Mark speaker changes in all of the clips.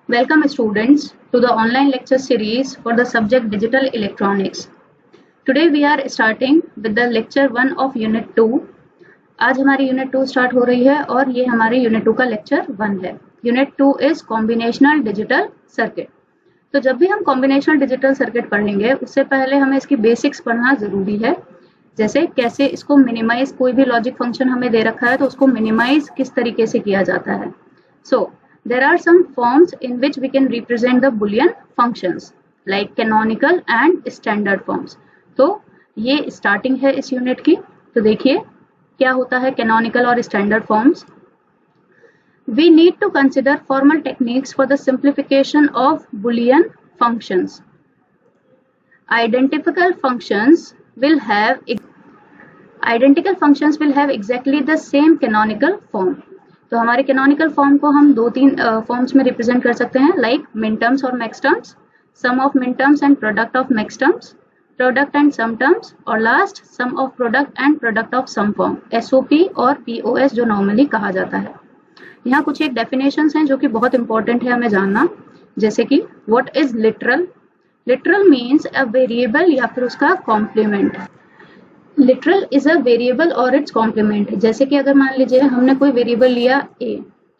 Speaker 1: Welcome students to the online lecture series for the subject Digital Electronics. Today we are starting with the lecture 1 of Unit 2. आज हमारी Unit 2 start हो रही है और ये हमारी Unit 2 का lecture 1 है. Unit 2 is Combinational Digital Circuit. तो जब भी हम Combinational Digital Circuit पढ़ेंगे उससे पहले हमें इसकी बेसिक्स पढ़ना जरूरी है. जैसे कैसे इसको मिनिमाइज, कोई भी लॉजिक फंक्शन हमें दे रखा है तो उसको मिनिमाइज किस तरीके से किया जाता है. There are some forms in which we can represent the Boolean functions like canonical and standard forms. तो ये starting है इस यूनिट की. तो देखिए क्या होता है canonical और standard forms. We need to consider formal techniques for the simplification of Boolean functions. Identical functions will have exactly the same canonical form. तो हमारे कैनोनिकल फॉर्म को हम दो तीन फॉर्म्स में रिप्रेजेंट कर सकते हैं, लाइक मिन टर्म्स और max terms, sum of min terms and product of max terms, product and sum terms, और last sum of product and product of sum form, SOP और पीओएस जो normally कहा जाता है. यहाँ कुछ एक डेफिनेशंस हैं जो कि बहुत इंपॉर्टेंट है हमें जानना, जैसे कि what is literal. Literal means a variable या फिर उसका complement. Literal is a variable और इट्स कॉम्प्लीमेंट. जैसे कि अगर मान लीजिए हमने कोई वेरिएबल लिया a,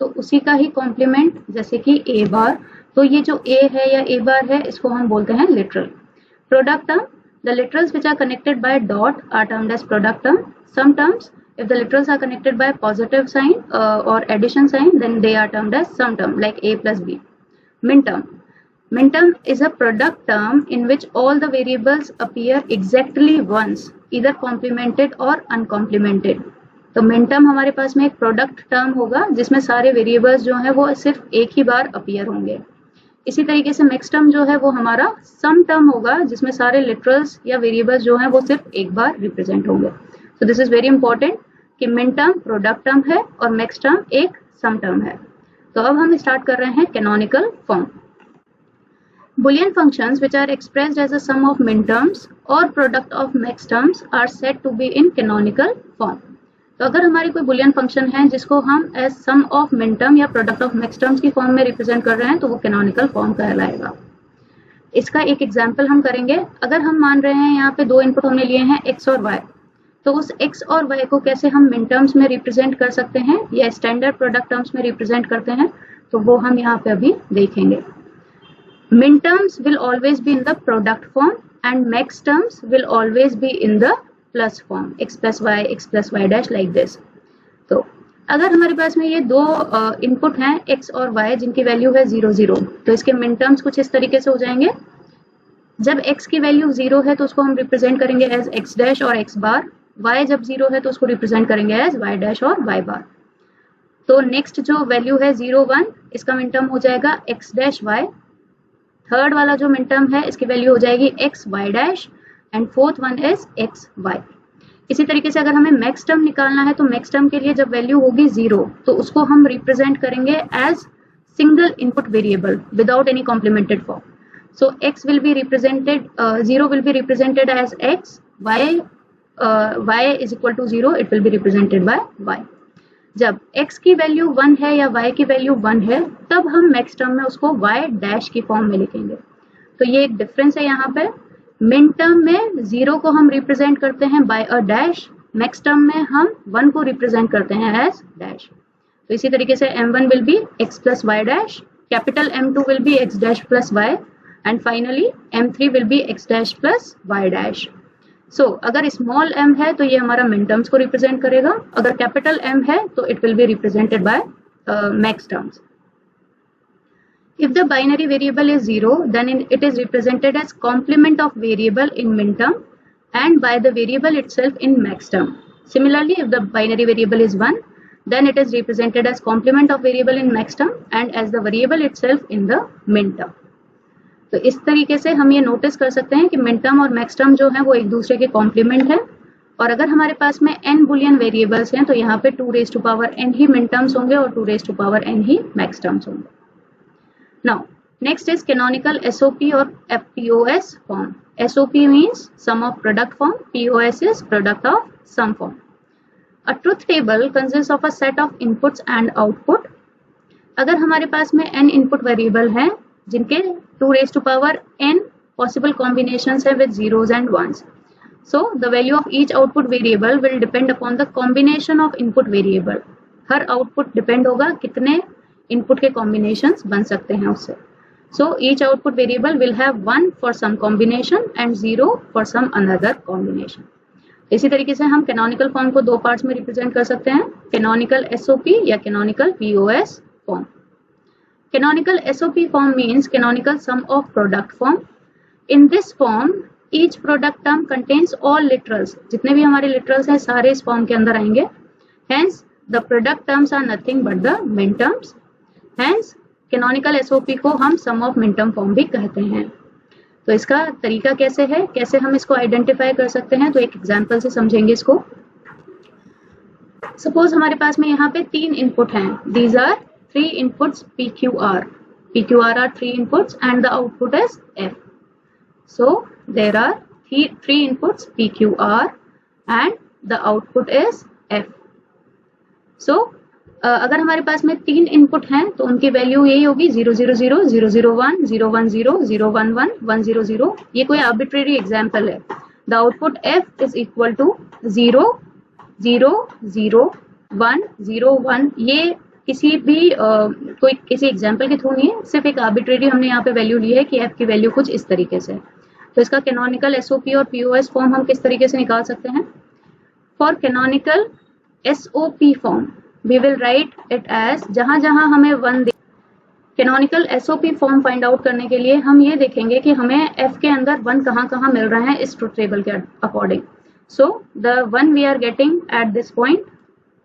Speaker 1: तो उसी का ही कॉम्प्लीमेंट जैसे कि a बार, तो ये जो a है या a बार है इसको हम बोलते हैं literal. Product term, the literals which are connected by dot are termed as product term. Sum terms, if the literals are connected by positive sign or addition sign, then they are termed as sum term, like a plus b. Min term, min term is a product term in which all the variables appear exactly once, either complemented or uncomplemented. तो min term हमारे पास में एक product term होगा जिसमें सारे variables जो हैं वो सिर्फ एक ही बार appear होंगे. इसी तरीके से max term जो है वो हमारा sum term होगा जिसमें सारे literals या variables जो हैं वो सिर्फ एक बार represent होंगे. So this is very important कि min term product term है और max term एक sum term है. तो अब हम start कर रहे हैं canonical form. Boolean functions which are expressed as a sum of min terms or product of max terms are said to be in canonical form. तो अगर हमारी कोई Boolean function है जिसको हम as sum of min term या product of max terms की form में रिप्रेजेंट कर रहे हैं तो वो canonical form कहलाएगा. इसका एक एग्जाम्पल हम करेंगे. अगर हम मान रहे हैं यहाँ पे दो इनपुट हमने लिए हैं x और y, तो उस x और y को कैसे हम min terms में रिप्रेजेंट कर सकते हैं या स्टैंडर्ड प्रोडक्ट टर्म्स में रिप्रेजेंट करते हैं, तो वो हम यहाँ पे अभी देखेंगे. Min terms will always be in the product form and max terms will always be in the plus form, x plus y dash like this. तो अगर हमारे पास में ये दो इनपुट हैं x और y जिनकी वैल्यू है 0 0, तो इसके min terms कुछ इस तरीके से हो जाएंगे. जब x की वैल्यू 0 है तो उसको हम रिप्रेजेंट करेंगे एज x डैश और x बार. y जब 0 है तो उसको रिप्रेजेंट करेंगे एज y डैश और y बार. तो नेक्स्ट जो वैल्यू है 0 1, इसका min term हो जाएगा x डैश y. थर्ड वाला जो मिन टर्म है इसकी वैल्यू हो जाएगी X Y dash and fourth one is X Y. इसी तरीके से अगर हमें मैक्स टर्म निकालना है तो मैक्स टर्म के लिए जब वैल्यू होगी 0 तो उसको हम रिप्रेजेंट करेंगे as single input variable without any complemented form. So X will be represented, 0 will be represented as X, y is equal to 0, it will be represented by y. जब x की value 1 है या y की value 1 है तब हम max term में उसको y डैश की फॉर्म में लिखेंगे. तो ये एक डिफरेंस है यहाँ पे. मिन टर्म में 0 को हम रिप्रेजेंट करते हैं by a dash, max term में हम 1 को रिप्रेजेंट करते हैं एज डैश. तो इसी तरीके से m1 will be x plus y dash, capital m2 will be x dash plus y and finally m3 will be x dash plus y dash. So अगर स्मॉल m है तो ये हमारा मिन टर्म्स को रिप्रेजेंट करेगा, अगर कैपिटल M है तो it will be represented bye max terms. If the binary variable is 0, then it is represented as complement of variable in min term and by the variable itself in max term. Similarly, if the binary variable is 1, then it is represented as complement of variable in max term and as the variable itself in the min term. तो इस तरीके से हम ये notice कर सकते हैं कि मिन टर्म और मैक्स टर्म जो है वो एक दूसरे के कॉम्प्लीमेंट है. और अगर हमारे पास में n बुलियन वेरिएबल्स हैं तो यहाँ पे 2 raised to power n ही मिन टर्म्स होंगे और 2 raised to power n ही मैक्स टर्म्स होंगे. Now next is canonical SOP और POS form. SOP means sum of product form, POS is product of sum form. A truth table consists of a set of inputs and output. अगर हमारे पास में n input variable हैं जिनके 2 raised to power n possible combinations है with zeros and ones, so the value of each output variable will depend upon the combination of input variable. Her output depend होगा कितने input के combinations बन सकते हैं उससे. So each output variable will have 1 for some combination and 0 for some another combination. इसी तरीके से हम कैनोनिकल फॉर्म को दो पार्ट्स में रिप्रेजेंट कर सकते हैं, कैनोनिकल एसओपी या canonical POS form. Canonical SOP form means canonical sum of product form. In this form, each product term contains all literals. जितने भी हमारे literals हैं सारे इस form के अंदर आएंगे. Hence, the product terms are nothing but the minterms. Hence, canonical SOP को हम sum of minterm form भी कहते हैं. तो इसका तरीका कैसे है, कैसे हम इसको आइडेंटिफाई कर सकते हैं, तो एक एग्जाम्पल से समझेंगे इसको. सपोज हमारे पास में यहाँ पे 3 इनपुट हैं. These are 3 inputs PQR. PQR are 3 inputs and the output is F. So there are 3 inputs PQR and the output is F. So अगर हमारे पास में 3 इनपुट हैं तो उनकी वैल्यू यही होगी 000, 001, 010, 011, 100. ये कोई आर्बिट्रेरी एग्जाम्पल है. The output F is equal to 0, 0, 0, 1, 0, 1. ये किसी भी कोई किसी एग्जाम्पल के थ्रू नहीं है, सिर्फ एक आर्बिट्रेरी हमने यहाँ पे वैल्यू ली है कि f की वैल्यू कुछ इस तरीके से. तो इसका कैनोनिकल एसओपी और पीओएस फॉर्म हम किस तरीके से निकाल सकते हैं. For canonical SOP form we will write it as, जहां जहां हमें 1 canonical SOP form find out करने के लिए हम ये देखेंगे कि हमें f के अंदर 1 कहाँ कहाँ मिल रहा है इस ट्रुथ टेबल के according. So the 1 we are getting at this point,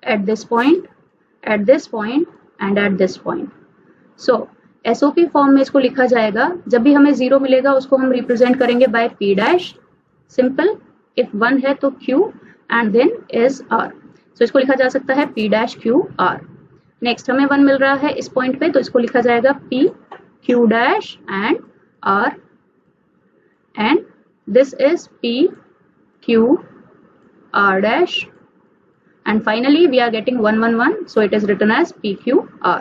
Speaker 1: at this point, at this point and at this point. So SOP form में इसको लिखा जाएगा, जब भी हमें 0 मिलेगा उसको हम रिप्रेजेंट करेंगे by P dash. Simple. If 1 है तो Q and then is R. So इसको लिखा जा सकता है P dash Q R. Next हमें 1 मिल रहा है इस पॉइंट पे तो इसको लिखा जाएगा P Q dash and R and this is P Q R dash. And finally we are getting 1 1 1, so it is written as PQR.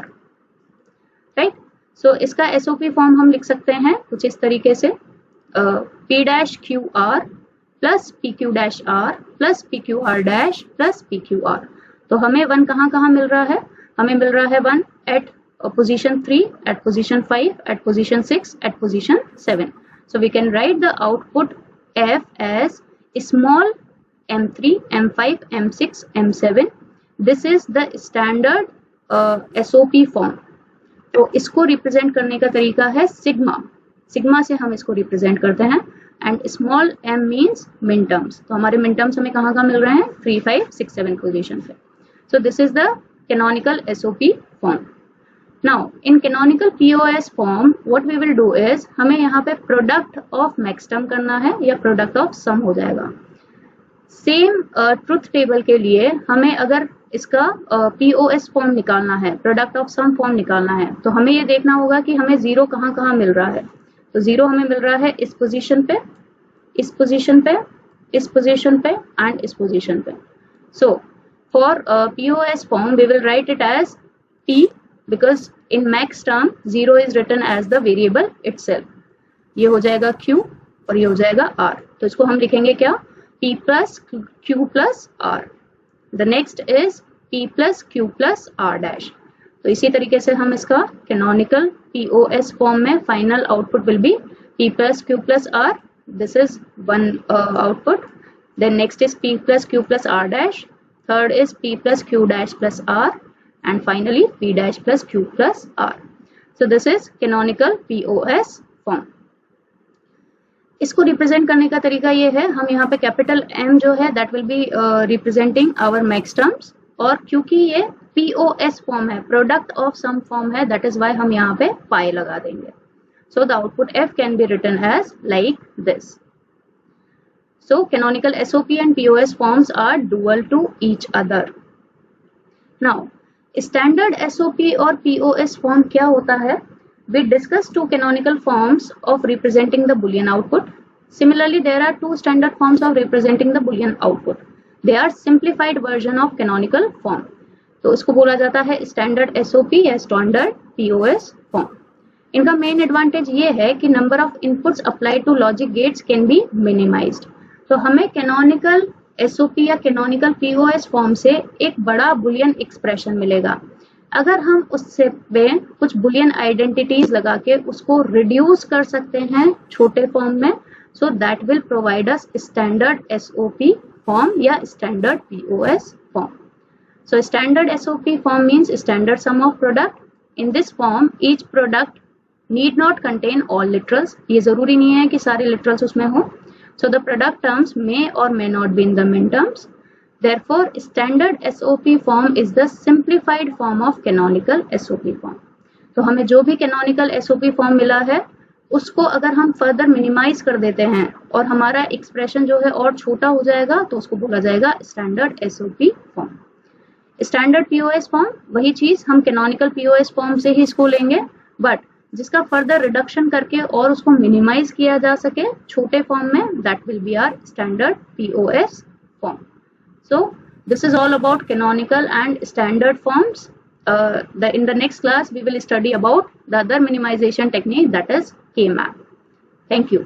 Speaker 1: Right? So इसका SOP फॉर्म हम लिख सकते हैं कुछ इस तरीके से, P dash QR plus PQ dash R plus PQR dash plus PQR. तो हमें 1 कहाँ कहाँ मिल रहा है, हमें मिल रहा है 1 at position 3, at position 5, at position 6, at position 7. So we can write the output F as small M3, M5, M6, M7. This is the standard SOP form. तो इसको रिप्रेजेंट करने का तरीका है सिग्मा. सिग्मा से हम इसको रिप्रेजेंट करते हैं एंड स्मॉल m मीन्स मिन टर्म्स. तो हमारे मिन टर्म्स हमें कहाँ कहाँ मिल रहे हैं 3, 5, 6, 7 पोजिशन पे. So this is the canonical SOP form. Now in canonical POS form what we will do is, हमें यहाँ पे प्रोडक्ट ऑफ मैक्स टर्म करना है या प्रोडक्ट ऑफ सम हो जाएगा. सेम ट्रुथ टेबल के लिए हमें अगर इसका POS फॉर्म निकालना है, प्रोडक्ट ऑफ सम फॉर्म निकालना है, तो हमें ये देखना होगा कि हमें 0 कहाँ कहाँ मिल रहा है. तो 0 हमें मिल रहा है इस पोजीशन पे, इस पोजीशन पे, इस पोजीशन पे एंड इस पोजीशन पे. So for POS form we will write it as P because in max term 0 is written as the variable itself. ये हो जाएगा Q और ये हो जाएगा R. तो इसको हम लिखेंगे क्या, P plus Q plus R. The next is P plus Q plus R dash. तो इसी तरीके से हम इसका canonical POS फॉर्म में final output will be P plus Q plus R. This is one output. Then next is P plus Q plus R dash. Third is P plus Q dash plus R. And finally P dash plus Q plus R. So this is canonical POS form. इसको represent करने का तरीका ये है, हम यहाँ पे capital M जो है that will be representing our max terms, और क्योंकि ये POS फॉर्म है, प्रोडक्ट ऑफ सम फॉर्म है, दैट इज वाई हम यहाँ पे पाई लगा देंगे. So the output F can be written as like this. So canonical SOP and POS forms are dual to each other. Now standard SOP और POS form क्या होता है. We discussed 2 canonical forms of representing the Boolean output. Similarly, there are 2 standard forms of representing the Boolean output. They are simplified version of canonical form. तो इसको बोला जाता है standard SOP या स्टैंडर्ड पीओएस फॉर्म। इनका main advantage ये है कि number of inputs apply to logic gates can be minimized. तो हमें कैनोनिकल एसओपी या कैनोनिकल पीओएस फॉर्म से एक बड़ा बुलियन एक्सप्रेशन मिलेगा। अगर हम उससे में कुछ बुलियन आइडेंटिटीज लगा के उसको रिड्यूस कर सकते हैं छोटे फॉर्म में, so that will provide us standard SOP form या standard POS form. So standard SOP form means standard sum of product. In this form, each product need not contain all literals. ये जरूरी नहीं है कि सारे literals उसमें हो. So the product terms may or may not be in the min terms. Therefore, standard SOP form is the simplified form of canonical SOP form. तो हमें जो भी canonical SOP form मिला है उसको अगर हम फर्दर मिनिमाइज कर देते हैं और हमारा एक्सप्रेशन जो है और छोटा हो जाएगा तो उसको बोला जाएगा standard SOP form. Standard POS form वही चीज हम कैनोनिकल पीओएस फॉर्म से ही इसको लेंगे, बट जिसका फर्दर रिडक्शन करके और उसको मिनिमाइज किया जा सके छोटे फॉर्म में, that will be our standard POS form. So this is all about canonical and standard forms. In the next class we will study about the other minimization technique, that is K-map. Thank you.